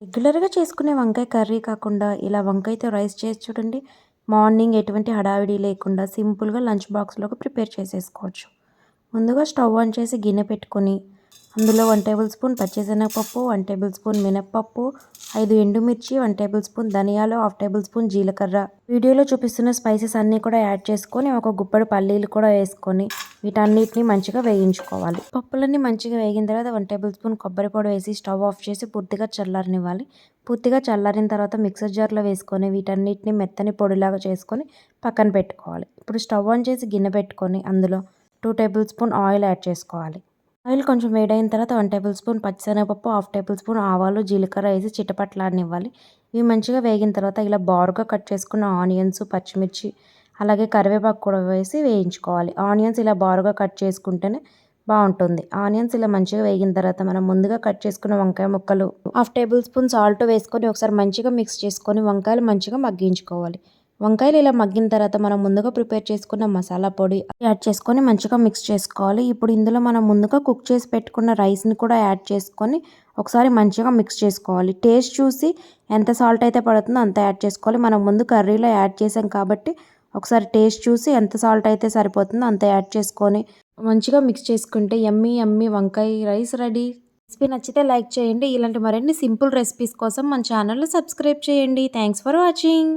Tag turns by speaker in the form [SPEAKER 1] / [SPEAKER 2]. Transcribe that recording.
[SPEAKER 1] రెగ్యులర్‌గా చేసుకునే వంకాయ కర్రీ కాకుండా ఇలా వంకాయతో రైస్ చేసి చూడండి. మార్నింగ్ ఎటువంటి హడావిడి లేకుండా సింపుల్‌గా లంచ్ బాక్స్‌లోకి ప్రిపేర్ చేసేసుకోవచ్చు. ముందుగా స్టవ్ ఆన్ చేసి గిన్నె పెట్టుకొని, అందులో 1 టేబుల్ స్పూన్ పచ్చిశనగపప్పు, 1 టేబుల్ స్పూన్ మినపప్పు, 5 ఎండుమిర్చి, 1 టేబుల్ స్పూన్ ధనియాలు, హాఫ్ టేబుల్ స్పూన్ జీలకర్ర, వీడియోలో చూపిస్తున్న స్పైసెస్ అన్నీ కూడా యాడ్ చేసుకొని, ఒక గుప్పెడు పల్లీలు కూడా వేసుకొని, వీటన్నిటిని మంచిగా వేయించుకోవాలి. పప్పులన్నీ మంచిగా వేగిన తర్వాత 1 టేబుల్ స్పూన్ కొబ్బరి పొడి వేసి స్టవ్ ఆఫ్ చేసి పూర్తిగా చల్లారనివ్వాలి. పూర్తిగా చల్లారిన తర్వాత మిక్సర్ జార్‌లో వేసుకొని వీటన్నిటిని మెత్తని పొడిలాగా చేసుకొని పక్కన పెట్టుకోవాలి. ఇప్పుడు స్టవ్ ఆన్ చేసి గిన్నె పెట్టుకొని అందులో 2 టేబుల్ స్పూన్ ఆయిల్ యాడ్ చేసుకోవాలి. ఆయిల్ కొంచెం వేడైన తర్వాత 1 టేబుల్ స్పూన్ పచ్చిశనగపప్పు, హాఫ్ టేబుల్ స్పూన్ ఆవాలు, జీలకర్ర వేసి చిటపట్లాడనివ్వాలి. ఇవి మంచిగా వేగిన తర్వాత ఇలా బారుగా కట్ చేసుకున్న ఆనియన్స్, పచ్చిమిర్చి అలాగే కరివేపాకు కూడా వేసి వేయించుకోవాలి. ఆనియన్స్ ఇలా బారుగా కట్ చేసుకుంటేనే బావుంటుంది. ఆనియన్స్ ఇలా మంచిగా వేగిన తర్వాత మనం ముందుగా కట్ చేసుకున్న వంకాయ ముక్కలు, హాఫ్ టేబుల్ స్పూన్ సాల్ట్ వేసుకొని ఒకసారి మంచిగా మిక్స్ చేసుకొని వంకాయలు మంచిగా మగ్గించుకోవాలి. వంకాయలు ఇలా మగ్గిన తర్వాత మనం ముందుగా ప్రిపేర్ చేసుకున్న మసాలా పొడి యాడ్ చేసుకొని మంచిగా మిక్స్ చేసుకోవాలి. ఇప్పుడు ఇందులో మనం ముందుగా కుక్ చేసి పెట్టుకున్న రైస్‌ని కూడా యాడ్ చేసుకొని ఒకసారి మంచిగా మిక్స్ చేసుకోవాలి. టేస్ట్ చూసి ఎంత సాల్ట్ అయితే పడుతుందో అంత యాడ్ చేసుకోవాలి. మనం ముందు కర్రీలో యాడ్ చేసాం కాబట్టి ఒకసారి టేస్ట్ చూసి ఎంత సాల్ట్ అయితే సరిపోతుందో అంత యాడ్ చేసుకొని మంచిగా మిక్స్ చేసుకుంటే యమ్మీ యమ్మీ వంకాయ రైస్ రెడీ. రెసిపీ నచ్చితే లైక్ చేయండి. ఇలాంటి మరిన్ని సింపుల్ రెసిపీస్ కోసం మన ఛానల్‌ని సబ్స్క్రైబ్ చేయండి. Thanks for watching.